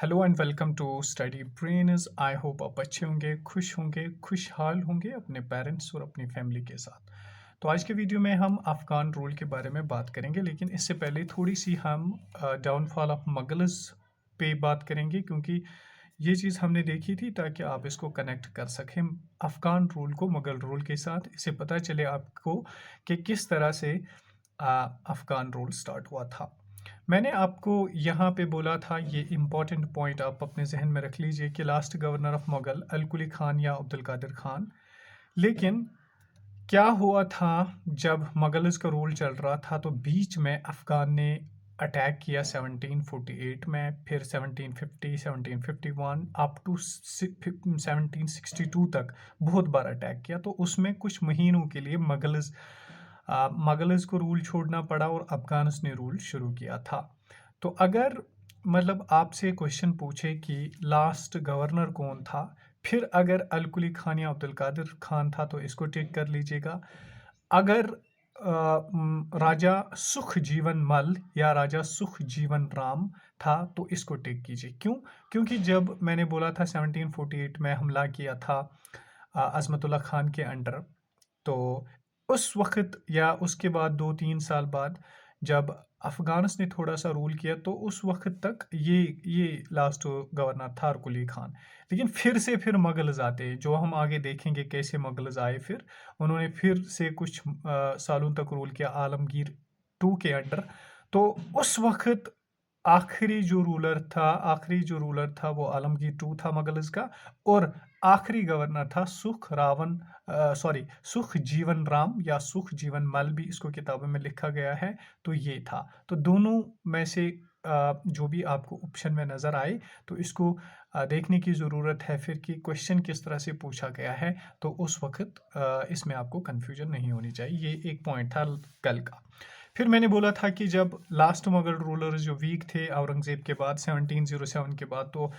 Hello and welcome to study brains. I hope आप अच्छे होंगे, खुशहाल होंगे अपने पेरेंट्स और अपनी फैमिली के साथ। तो आज के वीडियो में हम अफ़गान रूल के बारे में बात करेंगे, लेकिन इससे पहले थोड़ी सी हम डाउनफॉल ऑफ मुगल्स पे बात करेंगे, क्योंकि ये चीज़ हमने देखी थी ताकि आप इसको कनेक्ट कर सकें अफ़गान रूल को मुगल रूल के साथ। इससे पता चले आपको कि किस तरह से अफ़गान रूल स्टार्ट हुआ था। मैंने आपको यहाँ पे बोला था, ये इम्पॉर्टेंट पॉइंट आप अपने जहन में रख लीजिए कि last governor of Mughal Alkuli Khan या अब्दुल कादिर खान। लेकिन क्या हुआ था, जब मुगल्स का रूल चल रहा था तो बीच में अफ़गान ने अटैक किया 1748 में, फिर 1750, 1751 अप टू 1762 तक बहुत बार अटैक किया। तो उसमें कुछ महीनों के लिए मुगल्स को रूल छोड़ना पड़ा और अफगान्स ने रूल शुरू किया था। तो अगर मतलब आपसे क्वेश्चन पूछे कि लास्ट गवर्नर कौन था, फिर अगर अलकुली खान या अब्दुल कादिर खान था तो इसको टिक कर लीजिएगा। अगर राजा सुख जीवन मल या राजा सुख जीवन राम था तो इसको टिक कीजिए। क्यों? क्योंकि जब मैंने बोला था 1748 में हमला किया था अज़मतुल्ला खान के अंडर, तो उस वक्त या उसके बाद 2-3 साल बाद जब अफगान्स ने थोड़ा सा रूल किया, तो उस वक्त तक ये लास्ट गवर्नर था कुली खान। लेकिन फिर मुगल्स आते, जो हम आगे देखेंगे कैसे मुगल्स आए। फिर उन्होंने फिर से कुछ सालों तक रूल किया आलमगीर टू के अंडर। तो उस वक्त आखिरी जो रूलर था वो आलमगीर टू था मुगल्स का, और आखिरी गवर्नर था सुख जीवन राम या सुख जीवन मल भी इसको किताबों में लिखा गया है। तो ये था। तो दोनों में से जो भी आपको ऑप्शन में नज़र आए तो इसको देखने की ज़रूरत है फिर कि क्वेश्चन किस तरह से पूछा गया है। तो उस वक्त इसमें आपको कन्फ्यूजन नहीं होनी चाहिए। ये एक पॉइंट था कल का। फिर मैंने बोला था कि जब लास्ट मुगल रूलर्स जो वीक थे औरंगज़ेब के बाद 1707 के बाद, तो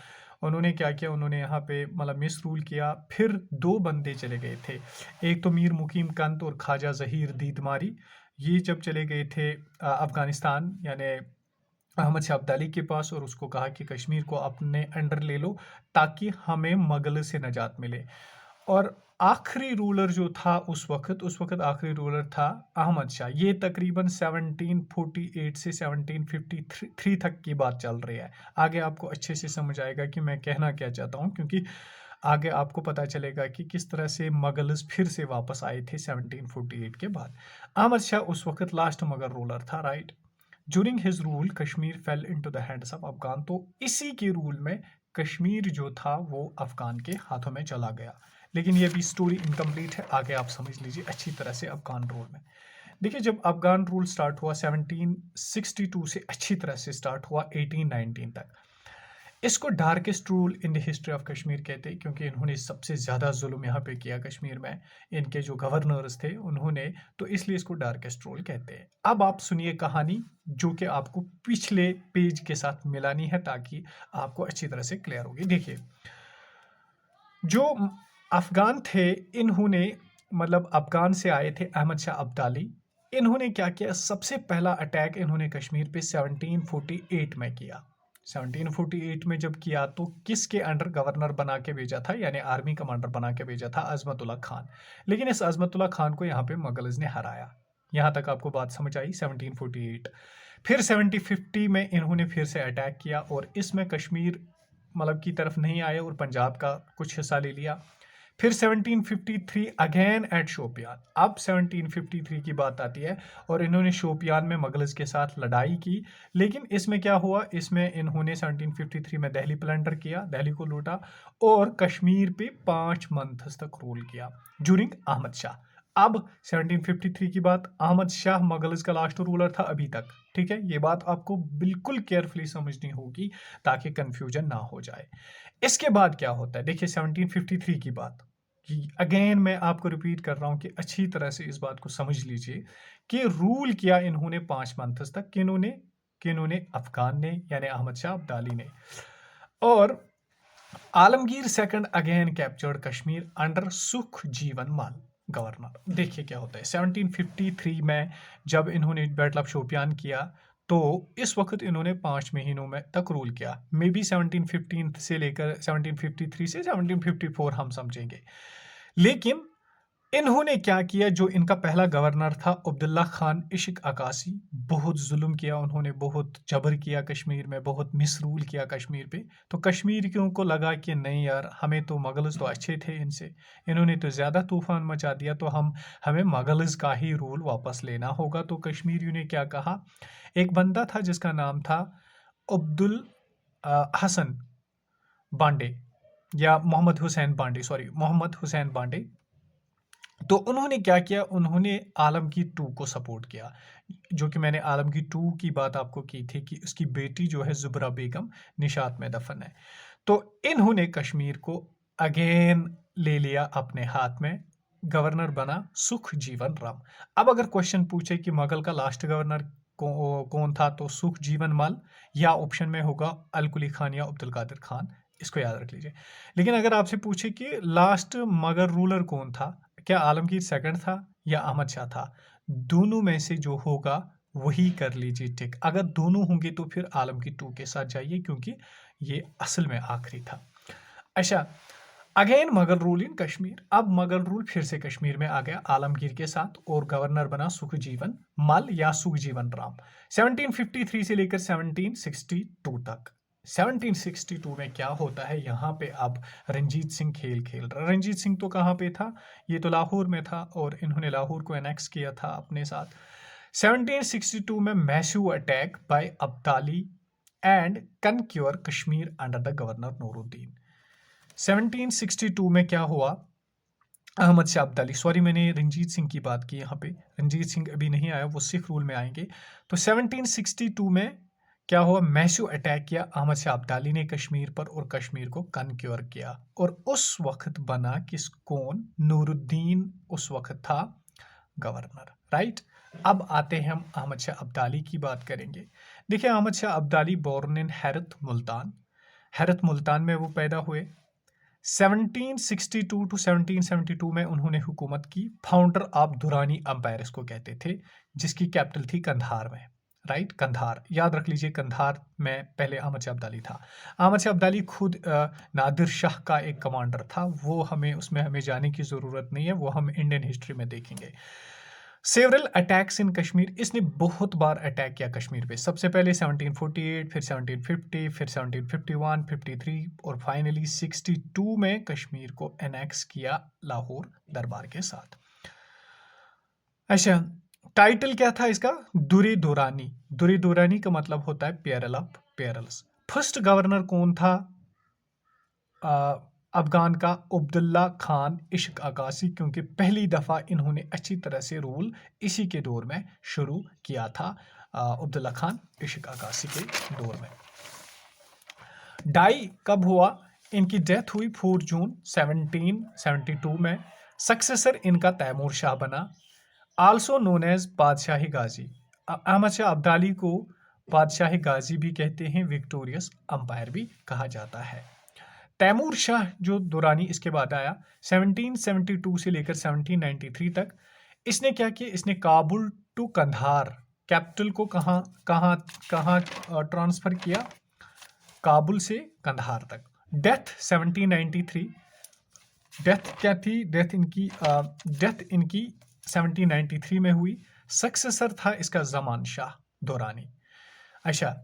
उन्होंने क्या किया, उन्होंने यहाँ पे मतलब मिस रूल किया। फिर दो बंदे चले गए थे, एक तो मीर मुकीम कंत और ख्वाजा ज़हीर दीदमारी। ये जब चले गए थे अफ़गानिस्तान यानी अहमद शाह अब्दाली के पास, और उसको कहा कि कश्मीर को अपने अंडर ले लो ताकि हमें मुगल से निजात मिले। और आखिरी रूलर जो था उस वक्त आखिरी रूलर था अहमद शाह। ये तकरीबन 1748 से 1753 तक की बात चल रही है। आगे आपको अच्छे से समझ आएगा कि मैं कहना क्या चाहता हूँ, क्योंकि आगे आपको पता चलेगा कि किस तरह से मुगल्स फिर से वापस आए थे 1748 के बाद। अहमद शाह उस वक्त लास्ट मुगल रूलर था, right. During his rule Kashmir fail into the hands of Afghan. तो इसी के रूल में कश्मीर जो था वो अफगान के हाथों में चला गया। लेकिन ये भी स्टोरी इनकम्प्लीट है, आगे आप समझ लीजिए अच्छी तरह से अफगान रूल में। देखिए, जब अफगान रूल स्टार्ट हुआ 1762 से अच्छी तरह से स्टार्ट हुआ 1819 तक। इसको darkest rule in the history of Kashmir कहते हैं, क्योंकि इन्होंने सबसे ज़्यादा जुल्म यहाँ पे किया कश्मीर में। इनके जो गवर्नर्स थे उन्होंने, तो इसलिए इसको डार्केस्ट रूल कहते हैं। अब आप सुनिए कहानी, जो कि आपको पिछले पेज के साथ मिलानी है ताकि आपको अच्छी तरह से क्लियर होगी। देखिए, जो अफगान थे, इन्होंने मतलब अफगान से आए थे अहमद शाह अब्दाली। इन्होंने क्या किया, सबसे पहला अटैक इन्होंने कश्मीर पे 1748 में किया। 1748 में जब किया तो किसके अंडर गवर्नर बना के भेजा था, यानी आर्मी कमांडर बना के भेजा था अजमतुल्ला खान। लेकिन इस अजमतुल्ला खान को यहाँ पे मुगल्स ने हराया। यहाँ तक आपको बात समझ आई 1748। फिर 1750 में इन्होंने फिर से अटैक किया और इसमें कश्मीर मतलब की तरफ नहीं आए और पंजाब का कुछ हिस्सा ले लिया। फिर 1753 अगेन एट शोपियान। अब 1753 की बात आती है और इन्होंने शोपियान में मुगल्स के साथ लड़ाई की। लेकिन इसमें क्या हुआ, इसमें इन्होंने 1753 में दिल्ली प्लंडर किया, दिल्ली को लूटा और कश्मीर पे 5 मंथ्स तक रूल किया ड्यूरिंग अहमद शाह। अब 1753 की बात, अहमद शाह मुगल्स का लास्ट रूलर था अभी तक। ठीक है, ये बात आपको बिल्कुल केयरफुली समझनी होगी ताकि कंफ्यूजन ना हो जाए। इसके बाद क्या होता है, देखिए 1753 की बात कि अगेन मैं आपको रिपीट कर रहा हूं कि अच्छी तरह से इस बात को समझ लीजिए कि रूल किया इन्होंने 5 मंथ्स तक। किन्होंने अफगान ने, यानी अहमद शाह अब्दाली ने। और Alamgir second again captured Kashmir under सुख जीवन मान गवर्नर। देखिए क्या होता है 1753 में जब इन्होंने बैटल ऑफ शोपियान किया, तो इस वक्त इन्होंने 5 महीनों में तक रूल किया। मे बी 1715 से लेकर 1753 से 1754 हम समझेंगे। लेकिन इन्होंने क्या किया, जो इनका पहला गवर्नर था अब्दुल्ला खान इश्क अकासी, बहुत जुल्म किया उन्होंने, बहुत जबर किया कश्मीर में, बहुत मिसरूल किया कश्मीर पे। तो कश्मीरियों को लगा कि नहीं यार, हमें तो मुगल्स तो अच्छे थे, इन्होंने तो ज़्यादा तूफान मचा दिया, तो हमें मुगल्स का ही रूल वापस लेना होगा। तो कश्मीरियों ने क्या कहा, एक बंदा था जिसका नाम था अब्दुल हसन बांडे, या मोहम्मद हुसैन बांडे, सॉरी मोहम्मद हुसैन बांडे। तो उन्होंने क्या किया, उन्होंने आलमगीर टू को सपोर्ट किया, जो कि मैंने आलमगीर टू की बात आपको की थी कि उसकी बेटी जो है ज़ुबरा बेगम निशात में दफन है। तो इन्होंने कश्मीर को अगेन ले लिया अपने हाथ में, गवर्नर बना सुख जीवन राम। अब अगर क्वेश्चन पूछे कि मुगल का लास्ट गवर्नर कौन था, तो सुख जीवन मल, या ऑप्शन में होगा अल कुली खान या अब्दुल कादिर खान, इसको याद रख लीजिए। लेकिन अगर आपसे पूछे कि लास्ट मगर रूलर कौन था, क्या आलमगीर सेकंड था या अहमद शाह था, दोनों में से जो होगा वही कर लीजिए टिक। अगर दोनों होंगे तो फिर आलमगीर टू के साथ जाइए, क्योंकि ये असल में आखिरी था। अच्छा, again Mughal rule in Kashmir. अब मुगल रूल फिर से कश्मीर में आ गया आलमगीर के साथ, और गवर्नर बना सुखजीवन मल या सुखजीवन राम, 1753 से लेकर 1762 तक। 1762 में क्या होता है, यहाँ पे अब रंजीत सिंह खेल खेल रहा। रंजीत सिंह तो कहाँ पे था, ये तो लाहौर में था, और इन्होंने लाहौर को एनेक्स किया था अपने साथ। 1762 में massive attack by Abdali and conquer Kashmir under the governor Nuruddin. 1762 में क्या हुआ, अहमद शाह अब्दाली, सॉरी मैंने रंजीत सिंह की बात की यहाँ पे, रंजीत सिंह अभी नहीं आया, वो सिख रूल में आएंगे। तो 1762 में क्या हुआ, मैसिव अटैक किया अहमद शाह अब्दाली ने कश्मीर पर, और कश्मीर को कनक्योर किया, और उस वक्त बना कौन, नूरुद्दीन उस वक्त था गवर्नर, राइट। अब आते हैं हम अहमद शाह अब्दाली की बात करेंगे। देखिए, अहमद शाह अब्दाली बोर्न इन हैरत मुल्तान में वो पैदा हुए। 1762 टू 1772 में उन्होंने हुकूमत की। फाउंडर ऑफ दुरानी अंपायर इसको कहते थे, जिसकी कैपिटल थी कंधार में, राइट। कंधार याद रख लीजिए, कंधार में पहले अहमद शाह अब्दाली था। अहमद शाह अब्दाली खुद नादिर शाह का एक कमांडर था, वो उसमें हमें जाने की ज़रूरत नहीं है, वो हम इंडियन हिस्ट्री में देखेंगे। सेवरल अटैक्स इन कश्मीर, इसने बहुत बार अटैक किया कश्मीर पे। सबसे पहले 1748, फिर 1750, फिर 1751, 53 और फाइनली 62 में कश्मीर को एनेक्स किया लाहौर दरबार के साथ। अच्छा, टाइटल क्या था इसका, दुरे दुरानी। दुरे दुरानी का मतलब होता है पेरल ऑफ पेरल्स। फर्स्ट गवर्नर कौन था अफगान का, अब्दुल्ला खान इश्क अकासी, क्योंकि पहली दफ़ा इन्होंने अच्छी तरह से रूल इसी के दौर में शुरू किया था, अब्दुल्ला खान इश्क अकासी के दौर में। डाई कब हुआ, इनकी डेथ हुई 4 जून 1772 में। सक्सेसर इनका तैमूर शाह बना, आल्सो नोन एज बादशाही गाजी। अहमद शाह अब्दाली को बादशाही गाजी भी कहते हैं, विक्टोरियस अंपायर भी कहा जाता है। तैमूर शाह जो दुरानी इसके बाद आया 1772 से लेकर 1793 तक, इसने क्या किया, इसने काबुल टू कंधार, कैपिटल को कहाँ कहाँ कहाँ ट्रांसफर किया, काबुल से कंधार तक। डेथ 1793, डेथ क्या थी, डेथ इनकी 1793 में हुई। सक्सेसर था इसका जमान शाह दुरानी। अच्छा,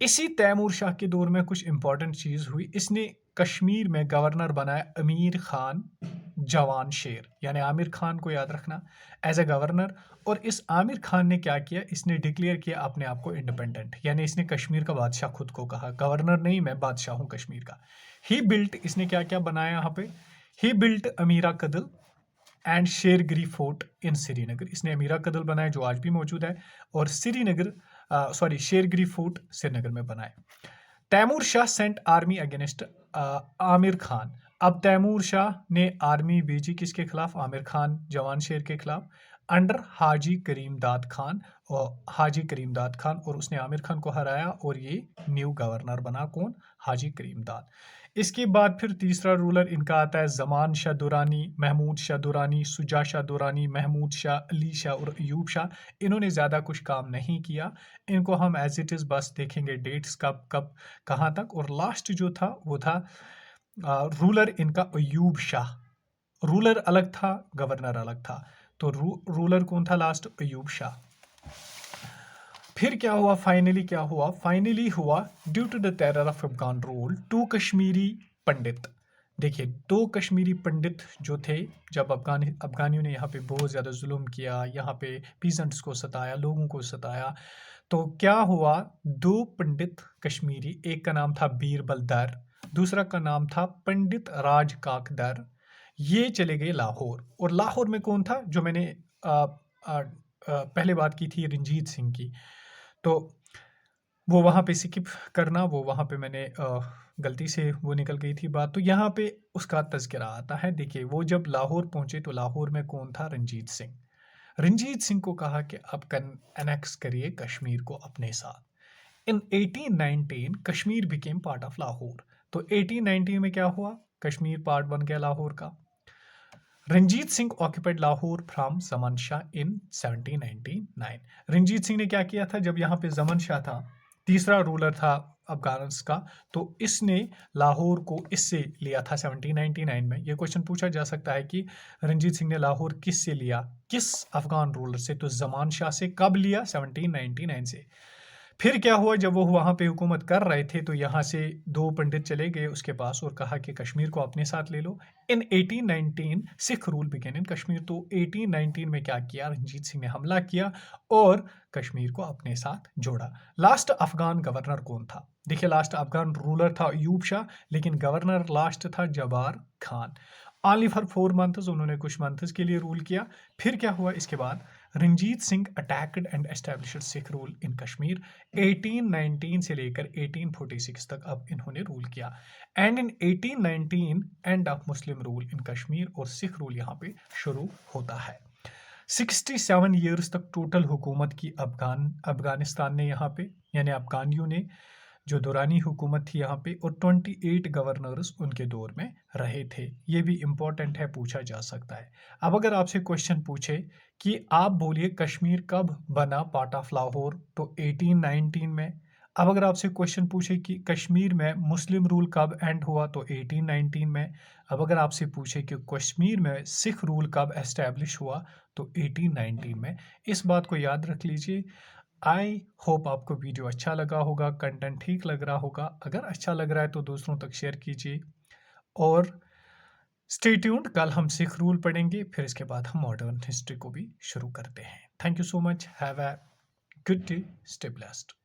इसी तैमूर शाह के दौर में कुछ इंपॉर्टेंट चीज़ हुई, इसने कश्मीर में गवर्नर बनाया अमीर खान जवान शेर, यानी आमिर खान को याद रखना, एज ए गवर्नर। और इस आमिर खान ने क्या किया, इसने डिक्लेयर किया अपने आप को इंडिपेंडेंट, यानी इसने कश्मीर का बादशाह खुद को कहा, गवर्नर नहीं, मैं बादशाह हूँ कश्मीर का। ही बिल्ट, इसने क्या क्या बनाया यहाँ पे, ही built Amira Kadal and शेरगिरी fort इन श्रीनगर, इसने अमीरा कदल बनाया जो आज भी मौजूद है, और शेरगिरी फोर्ट श्रीनगर में बनाए। Taimur Shah sent army against Amir Khan. अब तैमूर शाह ने आर्मी भेजी किसके खिलाफ, आमिर खान जवान शेर के खिलाफ। अंडर हाजी करीम दाद खान, और उसने आमिर खान को हराया और ये न्यू गवर्नर बना। कौन? हाजी करीम दाद। इसके बाद फिर तीसरा रूलर इनका आता है जमान शाह दुरानी, महमूद शाह दुरानी, सुजा शाह दुरानी, महमूद शाह, अली शाह और अयूब शाह। इन्होंने ज़्यादा कुछ काम नहीं किया, इनको हम एज इट इज़ बस देखेंगे डेट्स कब कब कहाँ तक। और लास्ट जो था वो था रूलर इनका अयूब शाह। रूलर अलग था, गवर्नर अलग था। तो रूलर कौन था लास्ट? अयूब शाह। फिर क्या हुआ? फाइनली हुआ due to the terror of Afghan rule, 2 Kashmiri pandit. देखिए 2 कश्मीरी पंडित जो थे, जब अफगानियों ने यहाँ पे बहुत ज़्यादा जुल्म किया, यहाँ पे पीजेंट्स को सताया, लोगों को सताया, तो क्या हुआ? 2 पंडित कश्मीरी, एक का नाम था बीरबल दर, दूसरा का नाम था पंडित राज काकदर। ये चले गए लाहौर। और लाहौर में कौन था? जो मैंने पहले बात की थी रंजीत सिंह की, तो वो वहाँ पे स्किप करना, वो वहाँ पे मैंने गलती से वो निकल गई थी बात। तो यहाँ पे उसका तज़किरा आता है। देखिए वो जब लाहौर पहुँचे तो लाहौर में कौन था? रंजीत सिंह। रंजीत सिंह को कहा कि आप एनेक्स करिए कश्मीर को अपने साथ। इन 1819 Kashmir became part of Lahore. तो 1819 में क्या हुआ? कश्मीर पार्ट बन गया लाहौर का। रंजीत सिंह ऑक्यूपाइड लाहौर फ्रॉम जमन शाह इन 1799। रंजीत सिंह ने क्या किया था? जब यहाँ पे जमन शाह था, तीसरा रूलर था अफगानिस्तान का, तो इसने लाहौर को इससे लिया था 1799 में। ये क्वेश्चन पूछा जा सकता है कि रंजीत सिंह ने लाहौर किस से लिया, किस अफगान रूलर से? तो जमान शाह से। कब लिया? 1799 से। फिर क्या हुआ? जब वो वहाँ पे हुकूमत कर रहे थे तो यहाँ से 2 पंडित चले गए उसके पास और कहा कि कश्मीर को अपने साथ ले लो। इन 1819 sick rule began in Kashmir. तो 1819 में क्या किया? रंजीत सिंह ने हमला किया और कश्मीर को अपने साथ जोड़ा। लास्ट अफगान गवर्नर कौन था? देखिए लास्ट अफगान रूलर था अयूब शाह, लेकिन गवर्नर लास्ट था जबार खान। ओनली फॉर 4 मंथ्स, उन्होंने कुछ मंथ्स के लिए रूल किया। फिर क्या हुआ इसके बाद? Ranjit Singh attacked and established Sikh rule in Kashmir. 1819 से लेकर 1846 तक अब इन्होंने रूल किया। And in 1819 end of Muslim rule in Kashmir, और सिख रूल यहाँ पे शुरू होता है। 67 ईयर्स तक टोटल हुकूमत की अफगानिस्तान ने यहाँ पे, यानी अफगानियों ने जो दुरानी हुकूमत थी यहाँ पे, और 28 गवर्नर्स उनके दौर में रहे थे। ये भी इम्पोर्टेंट है, पूछा जा सकता है। अब अगर आपसे क्वेश्चन पूछे कि आप बोलिए कश्मीर कब बना पार्ट ऑफ लाहौर, तो 1819 में। अब अगर आपसे क्वेश्चन पूछे कि कश्मीर में मुस्लिम रूल कब एंड हुआ, तो 1819 में। अब अगर आपसे पूछे कि कश्मीर में सिख रूल कब एस्टेब्लिश हुआ, तो 1819 में। इस बात को याद रख लीजिए। आई होप आपको वीडियो अच्छा लगा होगा, कंटेंट ठीक लग रहा होगा। अगर अच्छा लग रहा है तो दूसरों तक शेयर कीजिए और स्टे ट्यून्ड। कल हम सिख रूल पढ़ेंगे, फिर इसके बाद हम मॉडर्न हिस्ट्री को भी शुरू करते हैं। Thank you so much. Have a good day. Stay blessed.